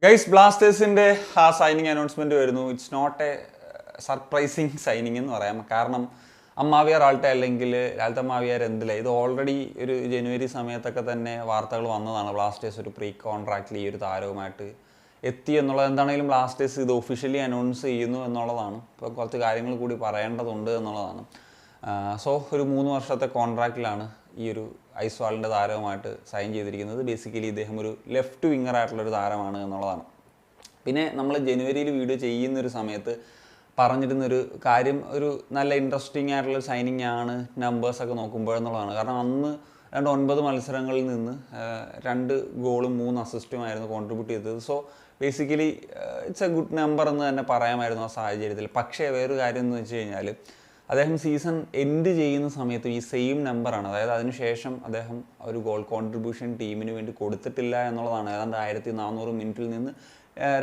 Guys ബ്ലാസ്റ്റേഴ്സിൻ്റെ ആ signing announcement വരുന്നു. It's not a surprising signing എന്ന് പറയാം. കാരണം അമ്മാവിയാർ ആൾട്ടെ അല്ലെങ്കിൽ ലാൽത്ത മാവിയാർ എന്തില്ല, ഇത് ഓൾറെഡി ഒരു ജനുവരി സമയത്തൊക്കെ തന്നെ വാർത്തകൾ വന്നതാണ്. ബ്ലാസ്റ്റേഴ്സ് ഒരു പ്രീ കോൺട്രാക്റ്റിൽ ഈ ഒരു താരവുമായിട്ട് എത്തി എന്നുള്ളത്. എന്താണെങ്കിലും ബ്ലാസ്റ്റേഴ്സ് ഇത് ഒഫീഷ്യലി അനൗൺസ് ചെയ്യുന്നു എന്നുള്ളതാണ്. ഇപ്പോൾ കുറച്ച് കാര്യങ്ങൾ കൂടി പറയേണ്ടതുണ്ട് എന്നുള്ളതാണ്. സോ ഒരു 3 വർഷത്തെ കോൺട്രാക്റ്റിലാണ് ഈ ഒരു ഐസ്വാളിൻ്റെ താരവുമായിട്ട് സൈൻ ചെയ്തിരിക്കുന്നത്. ബേസിക്കലി ഇദ്ദേഹം ഒരു ലെഫ്റ്റ് വിങ്ങർ ആയിട്ടുള്ളൊരു താരമാണ് എന്നുള്ളതാണ്. പിന്നെ നമ്മൾ ജനുവരിയിൽ വീഡിയോ ചെയ്യുന്നൊരു സമയത്ത് പറഞ്ഞിരുന്നൊരു കാര്യം ഒരു നല്ല ഇൻട്രസ്റ്റിംഗ് ആയിട്ടുള്ള സൈനിങ് ആണ് നമ്പേഴ്സൊക്കെ നോക്കുമ്പോഴെന്നുള്ളതാണ്. കാരണം അന്ന് 9 മത്സരങ്ങളിൽ നിന്ന് 2 ഗോളും 3 അസിസ്റ്റുമായിരുന്നു കോൺട്രിബ്യൂട്ട് ചെയ്തത്. So basically it's A good number എന്ന് തന്നെ പറയാമായിരുന്നു ആ സാഹചര്യത്തിൽ. പക്ഷേ വേറൊരു കാര്യം എന്ന് വെച്ച് കഴിഞ്ഞാൽ അദ്ദേഹം സീസൺ എൻഡ് ചെയ്യുന്ന സമയത്ത് ഈ സെയിം നമ്പറാണ്, അതായത് അതിനുശേഷം അദ്ദേഹം ഒരു ഗോൾ കോൺട്രിബ്യൂഷൻ ടീമിന് വേണ്ടി കൊടുത്തിട്ടില്ല എന്നുള്ളതാണ്. ഏതാണ്ട് 1400 മിനിറ്റിൽ നിന്ന്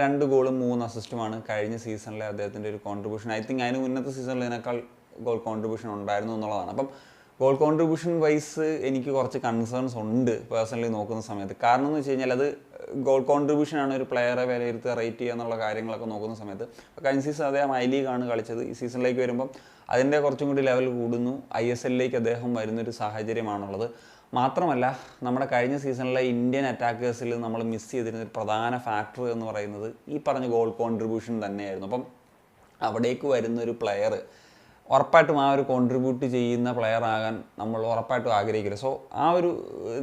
2 ഗോളും 3 അസിസ്റ്റുമാണ് കഴിഞ്ഞ സീസണിലെ അദ്ദേഹത്തിൻ്റെ ഒരു കോൺട്രിബ്യൂഷൻ. ഐ തിങ്ക് അതിന് മുന്നത്തെ സീസണിൽ ഇതിനേക്കാൾ ഗോൾ കോൺട്രിബ്യൂഷൻ ഉണ്ടായിരുന്നു എന്നുള്ളതാണ്. അപ്പം ഗോൾ കോൺട്രിബ്യൂഷൻ വൈസ് എനിക്ക് കുറച്ച് കൺസേൺസ് ഉണ്ട് പേഴ്സണലി നോക്കുന്ന സമയത്ത്. കാരണം എന്ന് വെച്ച് കഴിഞ്ഞാൽ അത് ഗോൾ കോൺട്രിബ്യൂഷനാണ് ഒരു പ്ലെയറെ വിലയിരുത്തുക, റേറ്റ് ചെയ്യുക എന്നുള്ള കാര്യങ്ങളൊക്കെ നോക്കുന്ന സമയത്ത്. കഴിഞ്ഞ സീസൺ അദ്ദേഹം ഐ ലീഗാണ് കളിച്ചത്. ഈ സീസണിലേക്ക് വരുമ്പം അതിൻ്റെ കുറച്ചും കൂടി ലെവൽ കൂടുന്നു. ISL അദ്ദേഹം വരുന്നൊരു സാഹചര്യമാണുള്ളത്. മാത്രമല്ല നമ്മുടെ കഴിഞ്ഞ സീസണിലെ ഇന്ത്യൻ അറ്റാക്കേഴ്സിൽ നമ്മൾ മിസ് ചെയ്തിരുന്ന ഒരു പ്രധാന ഫാക്ടർ എന്ന് പറയുന്നത് ഈ പറഞ്ഞ ഗോൾ കോൺട്രിബ്യൂഷൻ തന്നെയായിരുന്നു. അപ്പം അവിടേക്ക് വരുന്നൊരു പ്ലെയർ ഉറപ്പായിട്ടും ആ ഒരു കോൺട്രിബ്യൂട്ട് ചെയ്യുന്ന പ്ലെയർ ആകാൻ നമ്മൾ ഉറപ്പായിട്ടും ആഗ്രഹിക്കരുത്. സോ ആ ഒരു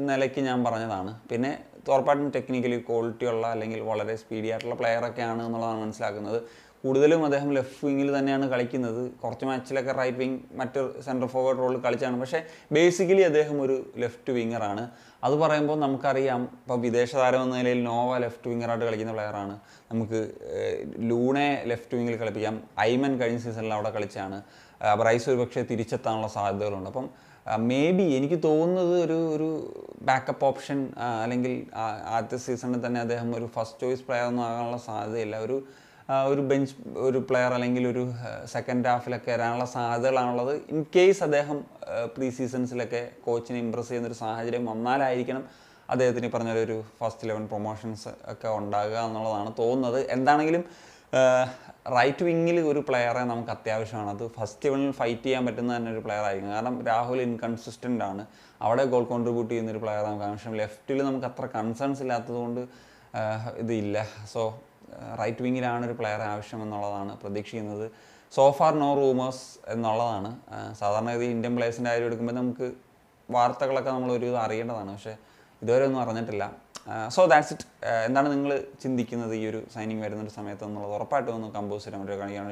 നിലയ്ക്ക് ഞാൻ പറഞ്ഞതാണ്. പിന്നെ ഉറപ്പായിട്ടും ടെക്നിക്കലി ക്വാളിറ്റി ഉള്ള അല്ലെങ്കിൽ വളരെ സ്പീഡി ആയിട്ടുള്ള പ്ലെയറൊക്കെയാണ് എന്നുള്ളതാണ് മനസ്സിലാക്കുന്നത്. കൂടുതലും അദ്ദേഹം ലെഫ്റ്റ് വിങ്ങിൽ തന്നെയാണ് കളിക്കുന്നത്. കുറച്ച് മാച്ചിലൊക്കെ റൈറ്റ് വിങ് മറ്റ് സെൻട്രൽ ഫോർവേഡ് റോളിൽ കളിച്ചാണ്. പക്ഷേ ബേസിക്കലി അദ്ദേഹം ഒരു ലെഫ്റ്റ് വിങ്ങറാണ്. അത് പറയുമ്പോൾ നമുക്കറിയാം, ഇപ്പോൾ വിദേശ താരം എന്ന നിലയിൽ നോവ ലെഫ്റ്റ് വിങ്ങറായിട്ട് കളിക്കുന്ന പ്ലെയറാണ്. നമുക്ക് ലൂണെ ലെഫ്റ്റ് വിങ്ങിൽ കളിപ്പിക്കാം. ഐമൻ കഴിഞ്ഞ സീസണിൽ അവിടെ കളിച്ചാണ്. ബ്രൈസ് ഒരു പക്ഷേ തിരിച്ചെത്താനുള്ള സാധ്യതകളുണ്ട്. അപ്പം മേ ബി എനിക്ക് തോന്നുന്നത് ഒരു ബാക്കപ്പ് ഓപ്ഷൻ അല്ലെങ്കിൽ ആദ്യത്തെ സീസണിൽ തന്നെ അദ്ദേഹം ഒരു ഫസ്റ്റ് ചോയ്സ് പ്ലെയർ ഒന്നും ആകാനുള്ള സാധ്യതയില്ല. ഒരു ബെഞ്ച് ഒരു പ്ലെയർ അല്ലെങ്കിൽ ഒരു സെക്കൻഡ് ഹാഫിലൊക്കെ വരാനുള്ള സാധ്യതകളാണുള്ളത്. ഇൻ കേസ് അദ്ദേഹം പ്രീ സീസൺസിലൊക്കെ കോച്ചിനെ ഇമ്പ്രസ് ചെയ്യുന്നൊരു സാഹചര്യം വന്നാലായിരിക്കണം അദ്ദേഹത്തിന് പറഞ്ഞൊരു ഫസ്റ്റ് 11 പ്രൊമോഷൻസ് ഒക്കെ ഉണ്ടാകുക എന്നുള്ളതാണ് തോന്നുന്നത്. എന്താണെങ്കിലും റൈറ്റ് വിങ്ങിൽ ഒരു പ്ലെയറെ നമുക്ക് അത്യാവശ്യമാണ്. അത് ഫസ്റ്റ് 11 ഫൈറ്റ് ചെയ്യാൻ പറ്റുന്ന തന്നെ ഒരു പ്ലെയർ ആയിരിക്കും. കാരണം രാഹുൽ ഇൻകൺസിസ്റ്റൻ്റ് ആണ്. അവിടെ ഗോൾ കോൺട്രിബ്യൂട്ട് ചെയ്യുന്നൊരു പ്ലെയർ നമുക്ക് ആവശ്യം. ലെഫ്റ്റിൽ നമുക്ക് അത്ര കൺസേൺസ് ഇല്ലാത്തതുകൊണ്ട് ഇതില്ല. സോ റൈറ്റ് വിങ്ങിലാണ് ഒരു പ്ലെയറെ ആവശ്യം എന്നുള്ളതാണ് പ്രതീക്ഷിക്കുന്നത്. സോഫാർ നോ റൂമേഴ്സ് എന്നുള്ളതാണ്. സാധാരണഗതി ഇന്ത്യൻ പ്ലേയേഴ്സിൻ്റെ കാര്യം എടുക്കുമ്പോൾ നമുക്ക് വാർത്തകളൊക്കെ നമ്മൾ ഒരുവിധം അറിയേണ്ടതാണ്. പക്ഷേ ഇതുവരെ ഒന്നും അറിഞ്ഞിട്ടില്ല. So that's it. എന്താണ് നിങ്ങൾ ചിന്തിക്കുന്നത് ഈ ഒരു സൈനിങ് വരുന്നൊരു സമയത്ത് എന്നുള്ളത് ഉറപ്പായിട്ടും ഒന്ന് കമ്പോസ് ചെയ്യാൻ പറ്റുമോ? കാണിക്കാൻ